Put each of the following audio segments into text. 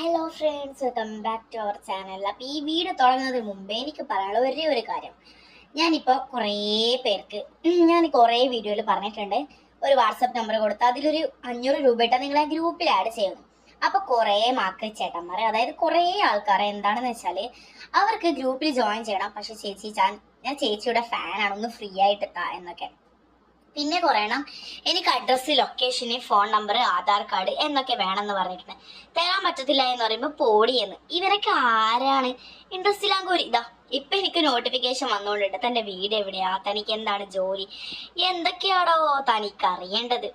Hello friends, welcome back to our channel. അപ്പോൾ ഈ video തുടങ്ങുന്നതിന് മുമ്പേ എനിക്ക് പറയാനുള്ള ഒരേ ഒരു കാര്യം, ഞാനിപ്പോൾ കുറേ പേർക്ക് ഞാൻ കുറേ വീഡിയോയിൽ പറഞ്ഞിട്ടുണ്ട്, ഒരു വാട്സപ്പ് നമ്പർ കൊടുത്ത് അതിലൊരു 500 രൂപ ഇട്ടാൽ നിങ്ങളെ ഗ്രൂപ്പിൽ ആഡ് ചെയ്യുന്നു. അപ്പോൾ കുറേ മാക്ക് ചേട്ടന്മാരെ, അതായത് കുറേ ആൾക്കാരെ എന്താണെന്ന് വെച്ചാൽ അവർക്ക് ഗ്രൂപ്പിൽ ജോയിൻ ചെയ്യണം, പക്ഷെ ചേച്ചി ഞാൻ ചേച്ചിയുടെ ഫാനാണ്, ഒന്ന് ഫ്രീ ആയിട്ട് താ എന്നൊക്കെ. പിന്നെ പറയണം എനിക്ക് അഡ്രസ്സ്, ലൊക്കേഷന്, ഫോൺ നമ്പർ, ആധാർ കാർഡ് എന്നൊക്കെ വേണമെന്ന് പറഞ്ഞിട്ടുണ്ട്. തരാൻ പറ്റത്തില്ല എന്ന് പറയുമ്പോൾ പോടിയെന്ന്. ഇവരൊക്കെ ആരാണ്? ഇൻട്രസ്റ്റ് ലാംഗ്വേജ് ഇതാ ഇപ്പൊ എനിക്ക് നോട്ടിഫിക്കേഷൻ വന്നുകൊണ്ടിട്ട് തന്റെ വീട് എവിടെയാ, തനിക്ക് എന്താണ് ജോലി, എന്തൊക്കെയാണോ തനിക്ക് അറിയേണ്ടത്.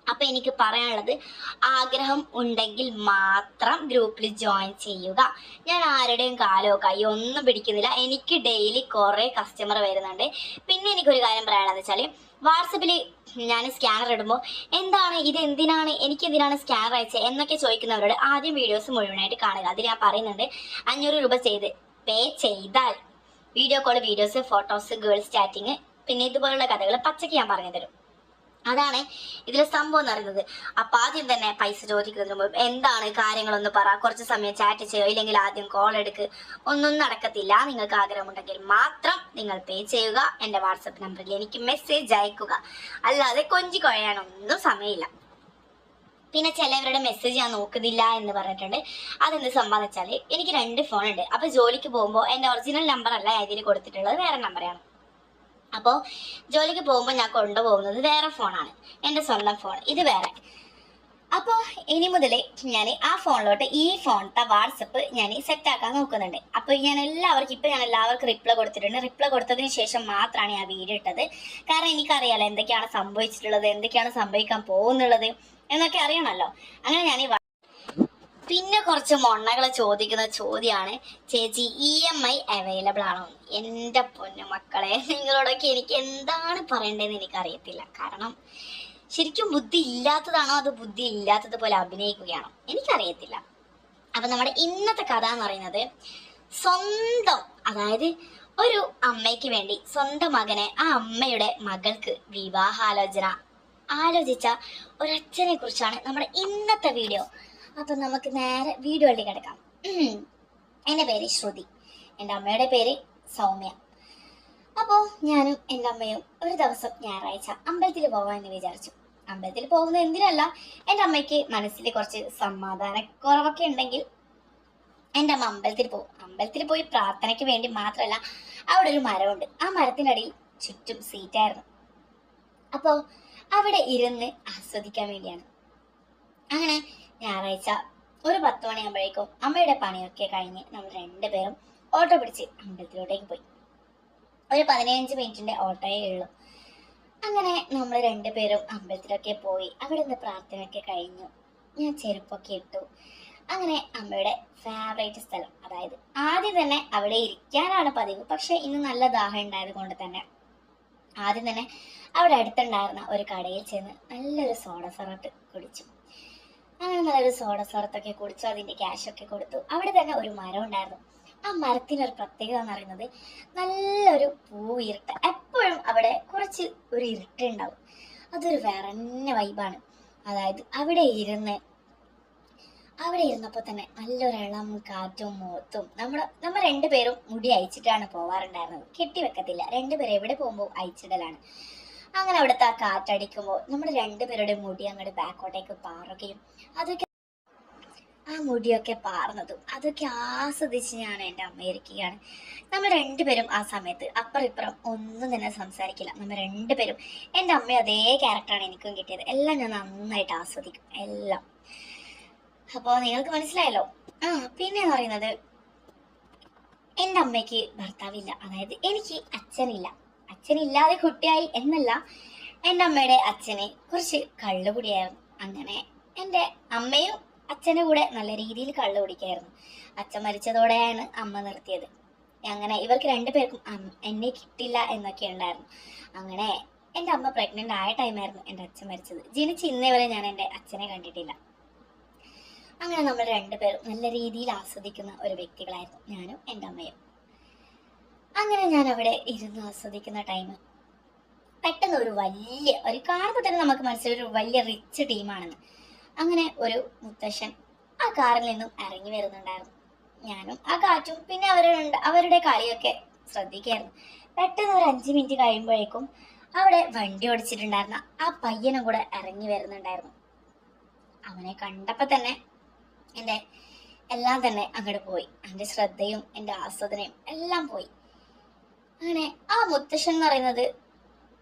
അപ്പൊ എനിക്ക് പറയാനുള്ളത്, ആഗ്രഹം ഉണ്ടെങ്കിൽ മാത്രം ഗ്രൂപ്പിൽ ജോയിൻ ചെയ്യുക. ഞാൻ ആരുടെയും കാലോ കൈയോ ഒന്നും പിടിക്കുന്നില്ല. എനിക്ക് ഡെയിലി കുറെ കസ്റ്റമർ വരുന്നുണ്ട്. പിന്നെ എനിക്കൊരു കാര്യം പറയാനുള്ളത് വെച്ചാൽ, വാട്സപ്പിൽ ഞാൻ സ്കാനർ ഇടുമ്പോൾ എന്താണ് ഇത്, എന്തിനാണ് എനിക്ക് എന്തിനാണ് സ്കാനർ അയച്ചത് എന്നൊക്കെ ചോദിക്കുന്നവരോട് ആദ്യം വീഡിയോസ് മുഴുവനായിട്ട് കാണുക. അതിൽ ഞാൻ പറയുന്നുണ്ട്, 500 രൂപ പേ ചെയ്താൽ video call, videos, photos, girls chatting, പിന്നെ ഇതുപോലുള്ള കഥകൾ പച്ചയ്ക്ക് ഞാൻ പറഞ്ഞു തരും. അതാണ് ഇതിലെ സംഭവം എന്ന് പറയുന്നത്. അപ്പൊ ആദ്യം തന്നെ പൈസ ചോദിക്കുന്നതിന് മുമ്പ് എന്താണ് കാര്യങ്ങളൊന്ന് പറ, കുറച്ച് സമയം ചാറ്റ് ചെയ്യോ, ഇല്ലെങ്കിൽ ആദ്യം കോൾ എടുക്ക്, ഒന്നും നടക്കത്തില്ല. നിങ്ങൾക്ക് ആഗ്രഹമുണ്ടെങ്കിൽ മാത്രം നിങ്ങൾ പേ ചെയ്യുക. എന്റെ വാട്സപ്പ് നമ്പറിൽ എനിക്ക് മെസ്സേജ് അയക്കുക, അല്ലാതെ കൊഞ്ചി കുഴയാനൊന്നും സമയമില്ല. പിന്നെ ചിലവരുടെ മെസ്സേജ് ഞാൻ നോക്കുന്നില്ല എന്ന് പറഞ്ഞിട്ടുണ്ട്. അതെന്ത് സംഭവം വെച്ചാൽ, എനിക്ക് 2 ഫോൺ ഉണ്ട്. അപ്പൊ ജോലിക്ക് പോകുമ്പോൾ എന്റെ ഒറിജിനൽ നമ്പർ അല്ല ഇതിൽ കൊടുത്തിട്ടുള്ളത്, വേറെ നമ്പറാണ്. അപ്പോൾ ജോലിക്ക് പോകുമ്പോൾ ഞാൻ കൊണ്ടുപോകുന്നത് വേറെ ഫോണാണ്, എൻ്റെ സ്വന്തം ഫോൺ, ഇത് വേറെ. അപ്പോൾ ഇനി മുതൽ ഞാൻ ആ ഫോണിലോട്ട് ഈ ഫോണത്തെ വാട്സപ്പ് ഞാൻ സെറ്റാക്കാൻ നോക്കുന്നുണ്ട്. അപ്പോൾ ഞാൻ എല്ലാവർക്കും റിപ്ലൈ കൊടുത്തിട്ടുണ്ട്. റിപ്ലൈ കൊടുത്തതിന് ശേഷം മാത്രമാണ് ഞാൻ വീഡിയോ ഇട്ടത്. കാരണം എനിക്കറിയാലോ എന്തൊക്കെയാണ് സംഭവിച്ചിട്ടുള്ളത്, എന്തൊക്കെയാണ് സംഭവിക്കാൻ പോകുന്നുള്ളത് എന്നൊക്കെ അറിയണമല്ലോ. അങ്ങനെ ഞാൻ പിന്നെ കുറച്ച് മൊണ്ണകൾ ചോദിക്കുന്ന ചോദ്യമാണ്, ചേച്ചി EMI അവൈലബിൾ ആണോ? എൻ്റെ പൊന്നു മക്കളെ, നിങ്ങളോടൊക്കെ എനിക്ക് എന്താണ് പറയേണ്ടതെന്ന് എനിക്കറിയത്തില്ല. കാരണം ശരിക്കും ബുദ്ധി ഇല്ലാത്തതാണോ അതോ ബുദ്ധി ഇല്ലാത്തതുപോലെ അഭിനയിക്കുകയാണോ എനിക്കറിയത്തില്ല. അപ്പം നമ്മുടെ ഇന്നത്തെ കഥ എന്ന് പറയുന്നത്, സ്വന്തം, അതായത് ഒരു അമ്മയ്ക്ക് വേണ്ടി സ്വന്തം മകനെ, ആ അമ്മയുടെ മകൾക്ക് വിവാഹാലോചന ആലോചിച്ച ഒരച്ഛനെ കുറിച്ചാണ് നമ്മുടെ ഇന്നത്തെ വീഡിയോ. അപ്പം നമുക്ക് നേരെ വീഡിയോയിലേക്ക് കിടക്കാം. എൻ്റെ പേര് ശ്രുതി, എൻ്റെ അമ്മയുടെ പേര് സൗമ്യ. അപ്പോൾ ഞാനും എൻ്റെ അമ്മയും ഒരു ദിവസം ഞായറാഴ്ച അമ്പലത്തിൽ പോകാമെന്ന് വിചാരിച്ചു. അമ്പലത്തിൽ പോകുന്നത് എന്തിനല്ല, എൻ്റെ അമ്മയ്ക്ക് മനസ്സിൽ കുറച്ച് സമാധാനക്കുറവൊക്കെ ഉണ്ടെങ്കിൽ എൻ്റെ അമ്മ അമ്പലത്തിൽ പോകും. അമ്പലത്തിൽ പോയി പ്രാർത്ഥനയ്ക്ക് വേണ്ടി മാത്രമല്ല, അവിടെ ഒരു മരമുണ്ട്. ആ മരത്തിനടിയിൽ ചുറ്റും സീറ്റായിരുന്നു. അപ്പോൾ അവിടെ ഇരുന്ന് ആസ്വദിക്കാൻ വേണ്ടിയാണ്. അങ്ങനെ ഞായറാഴ്ച ഒരു 10 മണിയാകുമ്പോഴേക്കും അമ്മയുടെ പണിയൊക്കെ കഴിഞ്ഞ് നമ്മൾ 2 പേരും ഓട്ടോ പിടിച്ച് അമ്പലത്തിലോട്ടേക്ക് പോയി. ഒരു 15 മിനിറ്റിന്റെ ഓട്ടോയേ ഉള്ളൂ. അങ്ങനെ നമ്മൾ 2 പേരും അമ്പലത്തിലൊക്കെ പോയി. അവിടെ നിന്ന് പ്രാർത്ഥനയൊക്കെ കഴിഞ്ഞു. ഞാൻ ചെരുപ്പൊക്കെ ഇട്ടു. അങ്ങനെ അമ്മയുടെ ഫേവറേറ്റ് സ്ഥലം, അതായത് ആദ്യം തന്നെ അവിടെ ഇരിക്കാനാണ് പതിവ്. പക്ഷെ ഇന്ന് നല്ല ദാഹം ഉണ്ടായത് കൊണ്ട് തന്നെ ആദ്യം തന്നെ അവിടെ അടുത്തുണ്ടായിരുന്ന ഒരു കടയിൽ ചെന്ന് നല്ലൊരു സോഡ സർബത്ത് കുടിച്ചു. അങ്ങനെ നല്ലൊരു സോഡ സർബത്തൊക്കെ കുടിച്ചു. അതിന്റെ ക്യാഷൊക്കെ കൊടുത്തു. അവിടെ തന്നെ ഒരു മരം ഉണ്ടായിരുന്നു. ആ മരത്തിനൊരു പ്രത്യേകത എന്ന് പറയുന്നത്, നല്ലൊരു ഇരുട്ട്. എപ്പോഴും അവിടെ കുറച്ച് ഒരു ഇരുട്ടുണ്ടാവും. അതൊരു വേറെ വൈബാണ്. അതായത് അവിടെ ഇരുന്നപ്പോൾ തന്നെ നല്ലൊരു ഇളം കാറ്റും മുഖത്തും. നമ്മൾ 2 പേരും മുടി അയച്ചിട്ടാണ് പോവാറുണ്ടായിരുന്നത്, കെട്ടിവെക്കത്തില്ല. 2 പേരും എവിടെ പോകുമ്പോൾ അയച്ചിടലാണ്. അങ്ങനെ അവിടുത്തെ ആ കാറ്റടിക്കുമ്പോൾ നമ്മുടെ 2 പേരുടെ മുടി അങ്ങോട്ട് ബാക്കോട്ടേക്ക് പാറുകയും ആ മുടിയൊക്കെ പാർന്നതും അതൊക്കെ ആസ്വദിച്ച് ഞാൻ എൻ്റെ അമ്മ ഇരിക്കുകയാണ്. നമ്മൾ 2 പേരും ആ സമയത്ത് അപ്പുറം ഇപ്പുറം ഒന്നും തന്നെ സംസാരിക്കില്ല. നമ്മൾ 2 പേരും, എൻ്റെ അമ്മ അതേ ക്യാരക്ടറാണ് എനിക്കും കിട്ടിയത്. എല്ലാം ഞാൻ നന്നായിട്ട് ആസ്വദിക്കും, എല്ലാം. അപ്പോൾ നിങ്ങൾക്ക് മനസ്സിലായല്ലോ. പിന്നെ എന്ന് പറയുന്നത്, എൻ്റെ അമ്മയ്ക്ക് ഭർത്താവില്ല, അതായത് എനിക്ക് അച്ഛനില്ല. അച്ഛനില്ലാതെ കുട്ടിയായി എന്നല്ല, എൻ്റെ അമ്മയുടെ അച്ഛന് കുറച്ച് കള്ളുകുടിയായിരുന്നു. അങ്ങനെ എൻ്റെ അമ്മയും അച്ഛൻ്റെ കൂടെ നല്ല രീതിയിൽ കള്ളു കുടിക്കായിരുന്നു. അച്ഛൻ മരിച്ചതോടെയാണ് അമ്മ നിർത്തിയത്. അങ്ങനെ ഇവർക്ക് 2 പേർക്കും എന്നെ കിട്ടില്ല എന്നൊക്കെ ഉണ്ടായിരുന്നു. അങ്ങനെ എൻ്റെ അമ്മ പ്രഗ്നന്റ് ആയ ടൈമായിരുന്നു എൻ്റെ അച്ഛൻ മരിച്ചത്. ജനിച്ച് ഇന്നേ വരെ ഞാൻ എൻ്റെ അച്ഛനെ കണ്ടിട്ടില്ല. അങ്ങനെ നമ്മൾ 2 പേരും നല്ല രീതിയിൽ ആസ്വദിക്കുന്ന ഒരു വ്യക്തികളായിരുന്നു, ഞാനും എൻ്റെ അമ്മയും. അങ്ങനെ ഞാൻ അവിടെ ഇരുന്ന് ആസ്വദിക്കുന്ന ടൈം പെട്ടെന്ന് ഒരു കാണുമ്പോൾ തന്നെ നമുക്ക് മനസ്സിലൊരു വലിയ റിച്ച് ടീമാണെന്ന്. അങ്ങനെ ഒരു മുത്തശ്ശൻ ആ കാറിൽ നിന്നും ഇറങ്ങി വരുന്നുണ്ടായിരുന്നു. ഞാനും ആ കാറ്റും പിന്നെ അവരുടെ കളിയൊക്കെ ശ്രദ്ധിക്കായിരുന്നു. പെട്ടെന്ന് ഒരു 5 മിനിറ്റ് കഴിയുമ്പോഴേക്കും അവിടെ വണ്ടി ഓടിച്ചിട്ടുണ്ടായിരുന്ന ആ പയ്യനും കൂടെ ഇറങ്ങി വരുന്നുണ്ടായിരുന്നു. അവനെ കണ്ടപ്പോ തന്നെ എൻ്റെ എല്ലാം തന്നെ അങ്ങോട്ട് പോയി. എൻ്റെ ശ്രദ്ധയും എൻ്റെ ആസ്വാദനയും എല്ലാം പോയി. അങ്ങനെ ആ മുത്തശ്ശൻ എന്ന് പറയുന്നത്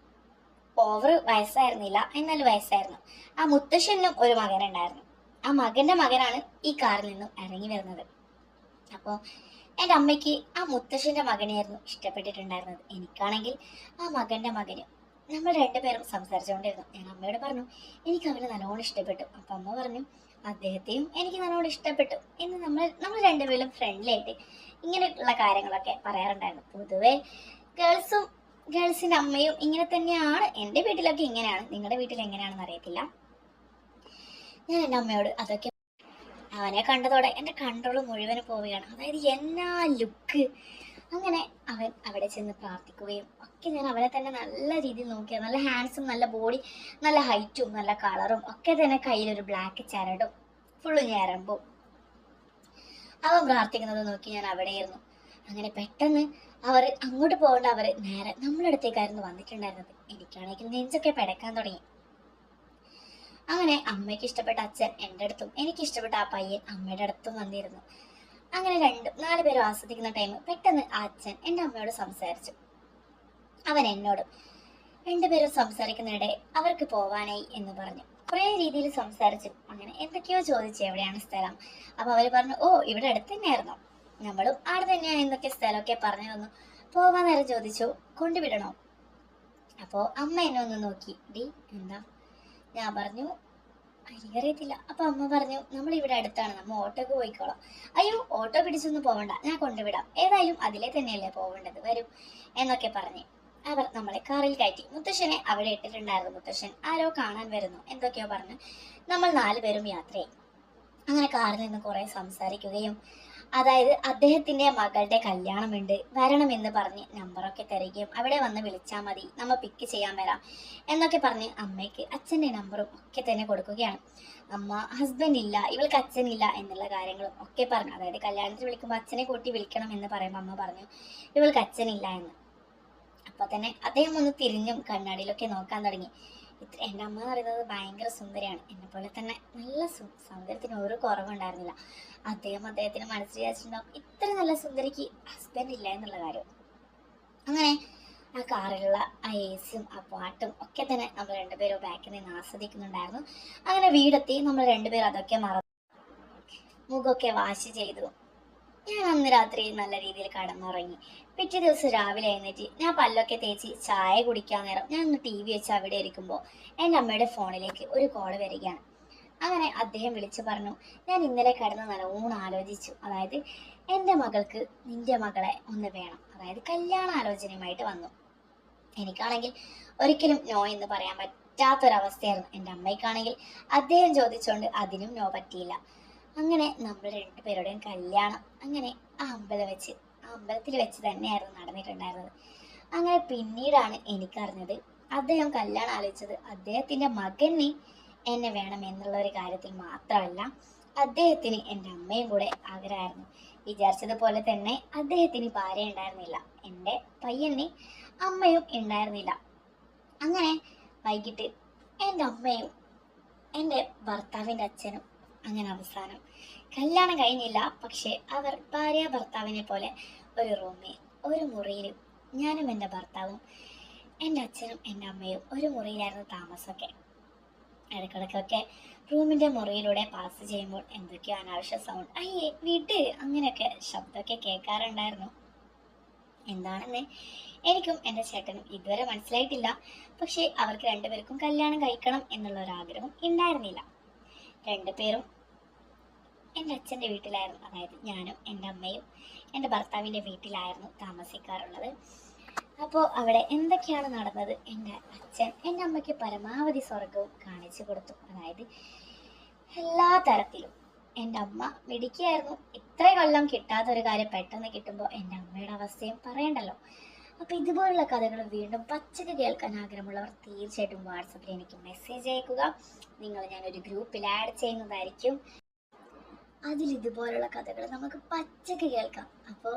ഓവർ വയസ്സായിരുന്നില്ല, എന്നാൽ വയസ്സായിരുന്നു. ആ മുത്തശ്ശനും ഒരു മകനുണ്ടായിരുന്നു. ആ മകന്റെ മകനാണ് ഈ കാറിൽ നിന്നും ഇറങ്ങി വരുന്നത്. അപ്പോൾ എൻ്റെ അമ്മയ്ക്ക് ആ മുത്തശ്ശന്റെ മകനെയായിരുന്നു ഇഷ്ടപ്പെട്ടിട്ടുണ്ടായിരുന്നത്. എനിക്കാണെങ്കിൽ ആ മകന്റെ മകന്. നമ്മൾ രണ്ടുപേരും സംസാരിച്ചുകൊണ്ടിരുന്നു. ഞാൻ അമ്മയോട് പറഞ്ഞു എനിക്ക് അവനെ നല്ലോണം ഇഷ്ടപ്പെട്ടു. അപ്പൊ അമ്മ പറഞ്ഞു അദ്ദേഹത്തെയും എനിക്ക് നല്ലോണം ഇഷ്ടപ്പെട്ടു എന്ന്. നമ്മൾ രണ്ടുപേരും ഫ്രണ്ട്ലി ആയിട്ട് ഇങ്ങനെയുള്ള കാര്യങ്ങളൊക്കെ പറയാറുണ്ടായിരുന്നു. പൊതുവെ ഗേൾസിന്റെ അമ്മയും ഇങ്ങനെ തന്നെയാണ്. എൻ്റെ വീട്ടിലൊക്കെ ഇങ്ങനെയാണ്, നിങ്ങളുടെ വീട്ടിൽ എങ്ങനെയാണെന്ന് അറിയത്തില്ല. ഞാൻ എൻ്റെ അമ്മയോട് അതൊക്കെ. അവനെ കണ്ടതോടെ എൻ്റെ കൺട്രോൾ മുഴുവനും പോവുകയാണ്. അതായത് എന്നാ ലുക്ക്. അങ്ങനെ അവൻ അവിടെ ചെന്ന് പ്രാർത്ഥിക്കുകയും ഒക്കെ. ഞാൻ അവനെ തന്നെ നല്ല രീതിയിൽ നോക്കിയ, നല്ല ഹാൻഡ്സും, നല്ല ബോഡി, നല്ല ഹൈറ്റും, നല്ല കളറും ഒക്കെ തന്നെ. കയ്യിലൊരു ബ്ലാക്ക് ചരടും ഫുള്ള് ഞരമ്പും. അവൻ പ്രാർത്ഥിക്കുന്നത് നോക്കി ഞാൻ അവിടെയായിരുന്നു. അങ്ങനെ പെട്ടെന്ന് അവർ അങ്ങോട്ട് പോകേണ്ട അവർ നേരെ നമ്മുടെ അടുത്തേക്കായിരുന്നു വന്നിട്ടുണ്ടായിരുന്നത്. എനിക്കാണെങ്കിൽ നെഞ്ചൊക്കെ പിടക്കാൻ തുടങ്ങി. അങ്ങനെ അമ്മയ്ക്ക് ഇഷ്ടപ്പെട്ട അച്ഛൻ എൻ്റെ അടുത്തും എനിക്ക് ഇഷ്ടപ്പെട്ട ആ പയ്യൻ അമ്മയുടെ അടുത്തും വന്നിരുന്നു. അങ്ങനെ 4 പേരും ആസ്വദിക്കുന്ന ടൈം പെട്ടെന്ന് ആ അച്ഛൻ എൻ്റെ അമ്മയോട് സംസാരിച്ചു. അവൻ എന്നോടും. 2 പേരും സംസാരിക്കുന്നതിടെ അവർക്ക് പോവാനായി എന്ന് പറഞ്ഞു. കുറേ രീതിയിൽ സംസാരിച്ചു. അങ്ങനെ എന്തൊക്കെയോ ചോദിച്ചു എവിടെയാണ് സ്ഥലം. അപ്പൊ അവര് പറഞ്ഞു ഓ ഇവിടെ അടുത്ത് തന്നെയായിരുന്നോ. നമ്മളും ആടെ തന്നെയാ എന്തൊക്കെ സ്ഥലമൊക്കെ പറഞ്ഞു തന്നു. പോവാൻ നേരം ചോദിച്ചു കൊണ്ടുവിടണോ. അപ്പോ അമ്മ എന്നെ ഒന്ന് നോക്കി. ഡി എന്താ? ഞാൻ പറഞ്ഞു എനിക്കറിയത്തില്ല. അപ്പൊ അമ്മ പറഞ്ഞു നമ്മൾ ഇവിടെ അടുത്താണ്, നമ്മ ഓട്ടോക്ക് പോയിക്കോളാം. അയ്യോ ഓട്ടോ പിടിച്ചൊന്നും പോവണ്ട, ഞാൻ കൊണ്ടുവിടാം, ഏതായാലും അതിലെ തന്നെയല്ലേ പോവേണ്ടത്, വരൂ എന്നൊക്കെ പറഞ്ഞ് അവർ നമ്മളെ കാറിൽ കയറ്റി. മുത്തശ്ശനെ അവിടെ ഇട്ടിട്ടുണ്ടായിരുന്നു. മുത്തശ്ശൻ ആരോ കാണാൻ വരുന്നു എന്തൊക്കെയോ പറഞ്ഞ് നമ്മൾ 4 പേരും യാത്രയായി. അങ്ങനെ കാറിൽ നിന്ന് കുറെ സംസാരിക്കുകയും, അതായത് അദ്ദേഹത്തിന്റെ മകളുടെ കല്യാണമുണ്ട് വരണമെന്ന് പറഞ്ഞ് നമ്പറൊക്കെ തരികയും അവിടെ വന്ന് വിളിച്ചാൽ മതി, നമ്മ പിക്ക് ചെയ്യാൻ വരാം എന്നൊക്കെ പറഞ്ഞ് അമ്മയ്ക്ക് അച്ഛൻ്റെ നമ്പറും ഒക്കെ തന്നെ കൊടുക്കുകയാണ്. അമ്മ ഹസ്ബൻഡ് ഇല്ല, ഇവൾക്ക് അച്ഛനില്ല എന്നുള്ള കാര്യങ്ങളും ഒക്കെ പറഞ്ഞു. അതായത് കല്യാണത്തിന് വിളിക്കുമ്പോൾ അച്ഛനെ കൂട്ടി വിളിക്കണം എന്ന് പറയുമ്പോൾ അമ്മ പറഞ്ഞു ഇവൾക്ക് അച്ഛനില്ല എന്ന്. അപ്പൊ തന്നെ അദ്ദേഹം ഒന്ന് തിരിഞ്ഞും കണ്ണാടിയിലൊക്കെ നോക്കാൻ തുടങ്ങി. എൻ്റെ അമ്മ എന്ന് പറയുന്നത് ഭയങ്കര സുന്ദരിയാണ്. എന്നെ പോലെ തന്നെ നല്ല സൗന്ദര്യത്തിന് ഒരു കുറവുണ്ടായിരുന്നില്ല. അദ്ദേഹത്തിന് മനസ്സിൽ വിചാരിച്ചിട്ടുണ്ടാവും ഇത്ര നല്ല സുന്ദരിക്ക് ഹസ്ബൻഡ് ഇല്ല എന്നുള്ള കാര്യം. അങ്ങനെ ആ കാറിലുള്ള ആ എസിയും ആ പാട്ടും ഒക്കെ തന്നെ നമ്മൾ 2 പേരും ബാക്കിൽ നിന്ന് ആസ്വദിക്കുന്നുണ്ടായിരുന്നു. അങ്ങനെ വീടെത്തി നമ്മൾ 2 പേരും അതൊക്കെ മറന്നു മുഖമൊക്കെ വാഷ് ചെയ്തു. ഞാൻ അന്ന് രാത്രി നല്ല രീതിയിൽ കടന്നുറങ്ങി. പിറ്റേ ദിവസം രാവിലെ എഴുന്നേറ്റ് ഞാൻ പല്ലൊക്കെ തേച്ച് ചായ കുടിക്കാൻ നേരം ഞാൻ ഒന്ന് TV വെച്ച് അവിടെ ഇരിക്കുമ്പോൾ എൻ്റെ അമ്മയുടെ ഫോണിലേക്ക് ഒരു കോള് വരികയാണ്. അങ്ങനെ അദ്ദേഹം വിളിച്ചു പറഞ്ഞു ഞാൻ ഇന്നലെ കിടന്ന് നല്ലോണം ആലോചിച്ചു. അതായത് എൻ്റെ മകൾക്ക് നിന്റെ മകളെ ഒന്ന് വേണം, അതായത് കല്യാണ ആലോചനയുമായിട്ട് വന്നു. എനിക്കാണെങ്കിൽ ഒരിക്കലും നോ എന്ന് പറയാൻ പറ്റാത്തൊരവസ്ഥയായിരുന്നു. എൻ്റെ അമ്മയ്ക്കാണെങ്കിൽ അദ്ദേഹം ചോദിച്ചുകൊണ്ട് അതിനും നോ പറ്റിയില്ല. അങ്ങനെ നമ്മൾ 2 പേരുടെയും കല്യാണം അങ്ങനെ ആ അമ്പലത്തിൽ വെച്ച് തന്നെയായിരുന്നു നടന്നിട്ടുണ്ടായിരുന്നത്. അങ്ങനെ പിന്നീടാണ് എനിക്കറിഞ്ഞത് അദ്ദേഹം കല്യാണം ആലോചിച്ചത് അദ്ദേഹത്തിന്റെ മകന് എന്നെ വേണം എന്നുള്ള ഒരു കാര്യത്തിൽ മാത്രമല്ല, അദ്ദേഹത്തിന് എൻ്റെ അമ്മയും കൂടെ ആഗ്രഹമായിരുന്നു. വിചാരിച്ചതുപോലെ തന്നെ അദ്ദേഹത്തിന് ഭാര്യ ഉണ്ടായിരുന്നില്ല, എൻ്റെ പയ്യന് അമ്മയും ഉണ്ടായിരുന്നില്ല. അങ്ങനെ വൈകിട്ട് എൻ്റെ അമ്മയും എൻ്റെ ഭർത്താവിൻ്റെ അച്ഛനും അങ്ങനെ അവസാനം കല്യാണം കഴിഞ്ഞില്ല. പക്ഷെ അവർ ഭാര്യ ഭർത്താവിനെ പോലെ ഒരു റൂമിൽ ഒരു മുറിയിൽ ഞാനും എൻ്റെ ഭർത്താവും എൻ്റെ അച്ഛനും എൻ്റെ അമ്മയും ഒരു മുറിയിലായിരുന്നു താമസമൊക്കെ. ഇടയ്ക്കിടയ്ക്കൊക്കെ റൂമിൻ്റെ മുറിയിലൂടെ പാസ് ചെയ്യുമ്പോൾ എന്തൊക്കെയോ അനാവശ്യ സൗണ്ട്, അയ്യേ വീട്ട് അങ്ങനെയൊക്കെ ശബ്ദമൊക്കെ കേൾക്കാറുണ്ടായിരുന്നു. എന്താണെന്ന് എനിക്കും എൻ്റെ ചേട്ടനും ഇതുവരെ മനസ്സിലായിട്ടില്ല. പക്ഷെ അവർക്ക് 2 പേർക്കും കല്യാണം കഴിക്കണം എന്നുള്ള ഒരു ആഗ്രഹം ഉണ്ടായിരുന്നില്ല. 2 പേരും എൻ്റെ അച്ഛൻ്റെ വീട്ടിലായിരുന്നു. അതായത് ഞാനും എൻ്റെ അമ്മയും എൻ്റെ ഭർത്താവിൻ്റെ വീട്ടിലായിരുന്നു താമസിക്കാറുള്ളത്. അപ്പോൾ അവിടെ എന്തൊക്കെയാണ് നടന്നത്, എൻ്റെ അച്ഛൻ എൻ്റെ അമ്മയ്ക്ക് പരമാവധി സ്വർഗവും കാണിച്ചു കൊടുത്തു. അതായത് എല്ലാ തരത്തിലും എൻ്റെ അമ്മ മിടുക്കിയായിരുന്നു. ഇത്ര കൊല്ലം കിട്ടാത്തൊരു കാര്യം പെട്ടെന്ന് കിട്ടുമ്പോൾ എൻ്റെ അമ്മയുടെ അവസ്ഥയും പറയണ്ടല്ലോ. അപ്പോൾ ഇതുപോലുള്ള കഥകൾ വീണ്ടും പച്ചക്ക് കേൾക്കാൻ ആഗ്രഹമുള്ളവർ തീർച്ചയായിട്ടും വാട്സപ്പിൽ എനിക്ക് മെസ്സേജ് അയക്കുക. ഞാനൊരു ഗ്രൂപ്പിൽ ആഡ് ചെയ്യുന്നതായിരിക്കും. അതിൽ ഇതുപോലുള്ള കഥകൾ നമുക്ക് പച്ചക്ക് കേൾക്കാം. അപ്പോൾ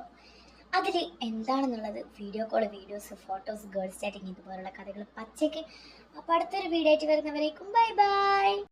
അതിൽ എന്താണെന്നുള്ളത് video call, videos, photos, girls chatting ഇതുപോലുള്ള കഥകൾ പച്ചക്ക്. അപ്പോൾ അടുത്തൊരു വീഡിയോ ആയിട്ട് വരുന്നവരേക്കും ബൈ ബൈ.